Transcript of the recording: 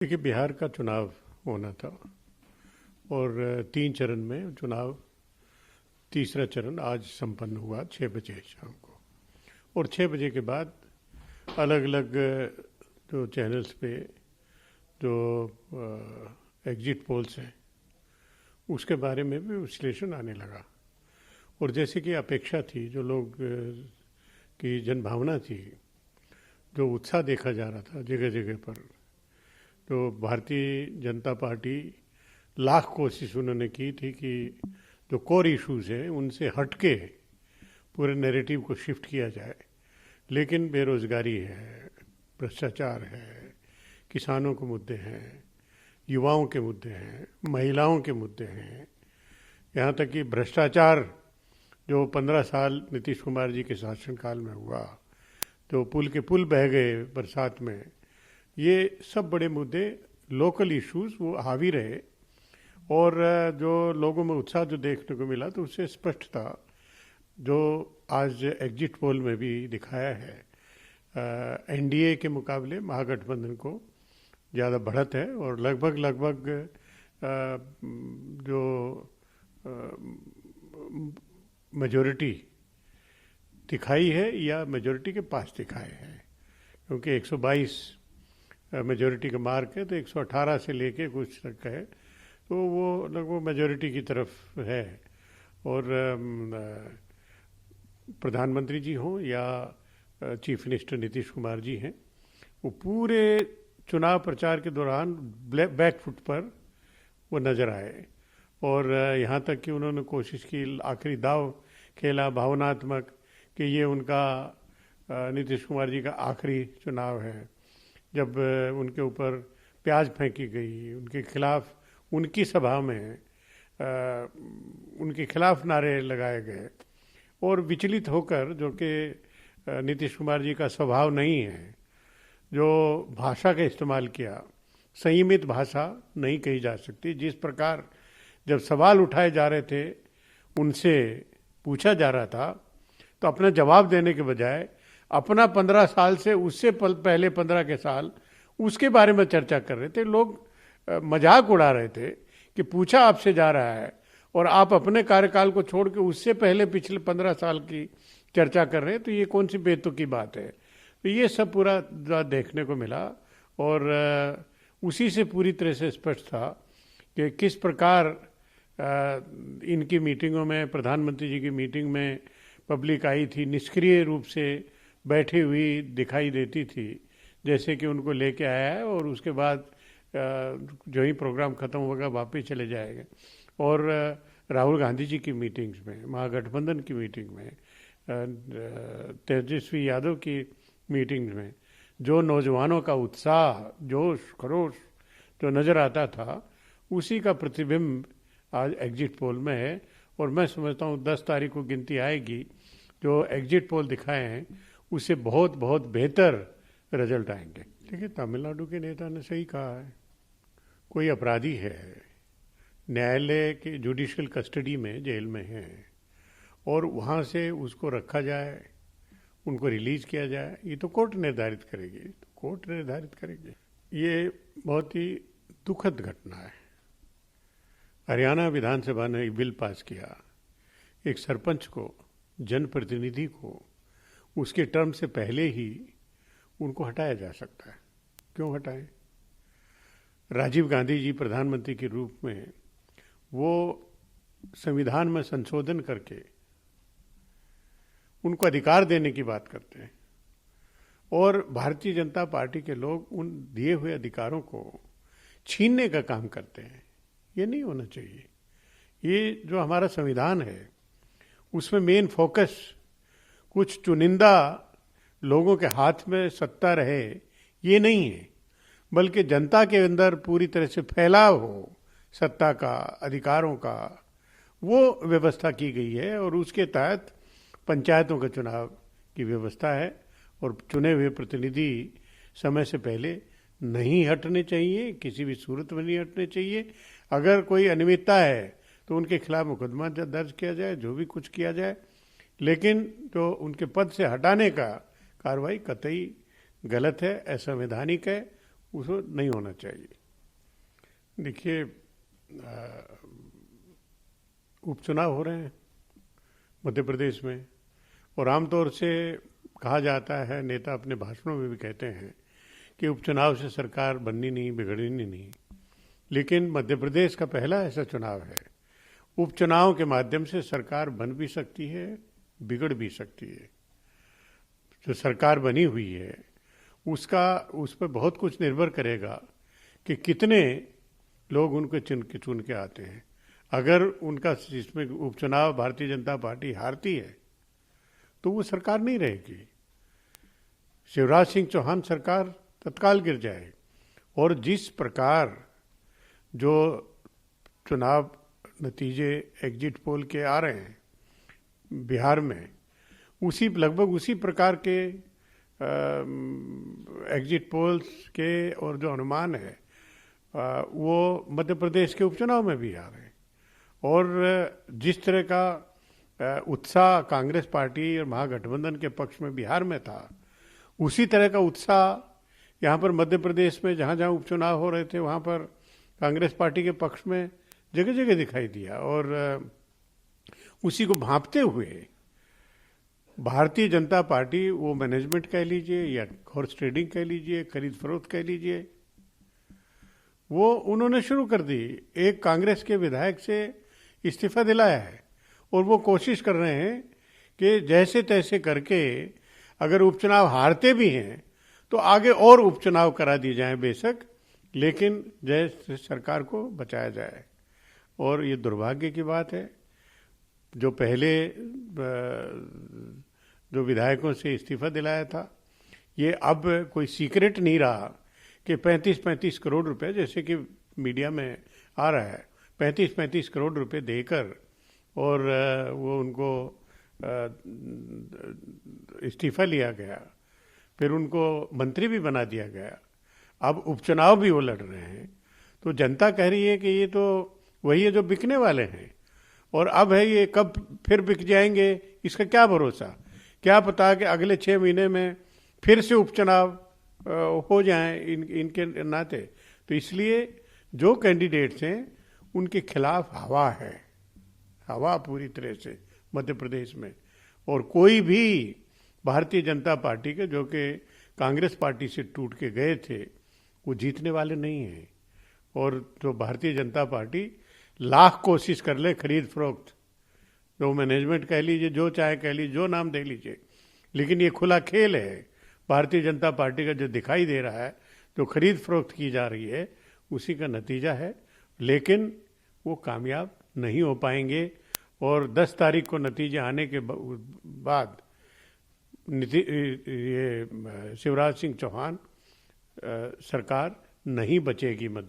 देखिए, बिहार का चुनाव होना था और 3 चरण में चुनाव, तीसरा चरण आज संपन्न हुआ 6 बजे शाम को। और 6 बजे के बाद अलग अलग जो चैनल्स पे जो एग्जिट पोल्स हैं उसके बारे में भी विश्लेषण आने लगा। और जैसे कि अपेक्षा थी, जो लोग की जनभावना थी, जो उत्साह देखा जा रहा था जगह जगह पर, तो भारतीय जनता पार्टी लाख कोशिश उन्होंने की थी कि जो कोर इश्यूज हैं उनसे हटके पूरे नैरेटिव को शिफ्ट किया जाए। लेकिन बेरोजगारी है, भ्रष्टाचार है, किसानों के मुद्दे हैं, युवाओं के मुद्दे हैं, महिलाओं के मुद्दे हैं, यहाँ तक कि भ्रष्टाचार जो 15 साल नीतीश कुमार जी के शासनकाल में हुआ, तो पुल के पुल बह गए बरसात में, ये सब बड़े मुद्दे, लोकल इश्यूज वो हावी रहे। और जो लोगों में उत्साह जो देखने को मिला, तो उससे स्पष्ट था, जो आज एग्जिट पोल में भी दिखाया है, एनडीए के मुकाबले महागठबंधन को ज़्यादा बढ़त है। और लगभग जो मेजॉरिटी दिखाई है या मेजॉरिटी के पास दिखाए हैं, क्योंकि 122 मेजॉरिटी का मार्क है, तो 118 से लेके कुछ तक है, तो वो लगभग मेजॉरिटी की तरफ है। और प्रधानमंत्री जी हों या चीफ मिनिस्टर नीतीश कुमार जी हैं, वो पूरे चुनाव प्रचार के दौरान बैक फुट पर वो नज़र आए। और यहाँ तक कि उन्होंने कोशिश की, आखिरी दाव खेला भावनात्मक, कि ये उनका नीतीश कुमार जी का आखिरी चुनाव है, जब उनके ऊपर प्याज फेंकी गई, उनके खिलाफ, उनकी सभा में उनके खिलाफ नारे लगाए गए। और विचलित होकर, जो कि नीतीश कुमार जी का स्वभाव नहीं है, जो भाषा का इस्तेमाल किया, संयमित भाषा नहीं कही जा सकती। जिस प्रकार जब सवाल उठाए जा रहे थे, उनसे पूछा जा रहा था, तो अपना जवाब देने के बजाय अपना 15 साल से उससे पहले 15 के साल उसके बारे में चर्चा कर रहे थे। लोग मजाक उड़ा रहे थे कि पूछा आपसे जा रहा है और आप अपने कार्यकाल को छोड़ के उससे पहले पिछले 15 साल की चर्चा कर रहे हैं, तो ये कौन सी बेतुकी बात है। तो ये सब पूरा देखने को मिला। और उसी से पूरी तरह से स्पष्ट था कि किस प्रकार इनकी मीटिंगों में, प्रधानमंत्री जी की मीटिंग में पब्लिक आई थी, निष्क्रिय रूप से बैठी हुई दिखाई देती थी, जैसे कि उनको लेके आया है और उसके बाद जो ही प्रोग्राम ख़त्म होगा वापस चले जाएंगे। और राहुल गांधी जी की मीटिंग्स में, महागठबंधन की मीटिंग में, तेजस्वी यादव की मीटिंग्स में जो नौजवानों का उत्साह, जोश खरोश जो नज़र आता था, उसी का प्रतिबिंब आज एग्जिट पोल में है। और मैं समझता हूँ 10 तारीख को गिनती आएगी, जो एग्जिट पोल दिखाए हैं उससे बहुत बहुत बेहतर रिजल्ट आएंगे। देखिए, तमिलनाडु के नेता ने सही कहा है, कोई अपराधी है, न्यायालय के जुडिशियल कस्टडी में, जेल में है, और वहाँ से उसको रखा जाए, उनको रिलीज किया जाए, ये तो कोर्ट निर्धारित करेगी, तो कोर्ट निर्धारित करेगी। ये बहुत ही दुखद घटना है। हरियाणा विधानसभा ने एक बिल पास किया, एक सरपंच को, जनप्रतिनिधि को, उसके टर्म से पहले ही उनको हटाया जा सकता है। क्यों हटाएं? राजीव गांधी जी प्रधानमंत्री के रूप में वो संविधान में संशोधन करके उनको अधिकार देने की बात करते हैं, और भारतीय जनता पार्टी के लोग उन दिए हुए अधिकारों को छीनने का काम करते हैं। ये नहीं होना चाहिए। ये जो हमारा संविधान है, उसमें मेन फोकस कुछ चुनिंदा लोगों के हाथ में सत्ता रहे, ये नहीं है, बल्कि जनता के अंदर पूरी तरह से फैलाव हो सत्ता का, अधिकारों का, वो व्यवस्था की गई है। और उसके तहत पंचायतों का चुनाव की व्यवस्था है, और चुने हुए प्रतिनिधि समय से पहले नहीं हटने चाहिए, किसी भी सूरत में नहीं हटने चाहिए। अगर कोई अनियमितता है तो उनके खिलाफ मुकदमा दर्ज किया जाए, जो भी कुछ किया जाए, लेकिन जो उनके पद से हटाने का कार्रवाई कतई गलत है, असंवैधानिक है, उसको नहीं होना चाहिए। देखिए, उपचुनाव हो रहे हैं मध्य प्रदेश में, और आमतौर से कहा जाता है, नेता अपने भाषणों में भी कहते हैं कि उपचुनाव से सरकार बननी नहीं, बिगड़नी नहीं। लेकिन मध्य प्रदेश का पहला ऐसा चुनाव है, उपचुनाव के माध्यम से सरकार बन भी सकती है, बिगड़ भी सकती है। जो सरकार बनी हुई है उस पर बहुत कुछ निर्भर करेगा कि कितने लोग उनको चुन के आते हैं। अगर उनका इसमें उपचुनाव भारतीय जनता पार्टी हारती है तो वो सरकार नहीं रहेगी, शिवराज सिंह चौहान सरकार तत्काल गिर जाए। और जिस प्रकार जो चुनाव नतीजे एग्जिट पोल के आ रहे हैं बिहार में, लगभग उसी प्रकार के एग्जिट पोल्स के और जो अनुमान है वो मध्य प्रदेश के उपचुनाव में भी आ रहे हैं। और जिस तरह का उत्साह कांग्रेस पार्टी और महागठबंधन के पक्ष में बिहार में था, उसी तरह का उत्साह यहाँ पर मध्य प्रदेश में जहाँ जहाँ उपचुनाव हो रहे थे वहाँ पर कांग्रेस पार्टी के पक्ष में जगह जगह दिखाई दिया। और उसी को भांपते हुए भारतीय जनता पार्टी, वो मैनेजमेंट कह लीजिए या हॉर्स ट्रेडिंग कह लीजिए, खरीद फरोख्त कह लीजिए, वो उन्होंने शुरू कर दी। एक कांग्रेस के विधायक से इस्तीफा दिलाया है और वो कोशिश कर रहे हैं कि जैसे तैसे करके अगर उपचुनाव हारते भी हैं तो आगे और उपचुनाव करा दिए जाएं बेशक, लेकिन जैसे सरकार को बचाया जाए। और ये दुर्भाग्य की बात है, जो पहले जो विधायकों से इस्तीफा दिलाया था, ये अब कोई सीक्रेट नहीं रहा कि 35-35 करोड़ रुपए, जैसे कि मीडिया में आ रहा है, 35-35 करोड़ रुपए देकर और वो उनको इस्तीफा लिया गया, फिर उनको मंत्री भी बना दिया गया, अब उपचुनाव भी वो लड़ रहे हैं। तो जनता कह रही है कि ये तो वही है जो बिकने वाले हैं, और अब है ये कब फिर बिक जाएंगे इसका क्या भरोसा। क्या पता कि अगले 6 महीने में फिर से उपचुनाव हो जाएं इनके नाते। तो इसलिए जो कैंडिडेट्स हैं उनके खिलाफ हवा है, हवा पूरी तरह से मध्य प्रदेश में। और कोई भी भारतीय जनता पार्टी के जो कि कांग्रेस पार्टी से टूट के गए थे वो जीतने वाले नहीं हैं। और जो भारतीय जनता पार्टी लाख कोशिश कर ले खरीद फरोख्त, जो मैनेजमेंट कह लीजिए, जो चाहे कह लीजिए, जो नाम दे लीजिए, लेकिन ये खुला खेल है भारतीय जनता पार्टी का। जो दिखाई दे रहा है, जो खरीद फरोख्त की जा रही है, उसी का नतीजा है। लेकिन वो कामयाब नहीं हो पाएंगे। और 10 तारीख को नतीजे आने के बाद ये शिवराज सिंह चौहान सरकार नहीं बचेगी मध्य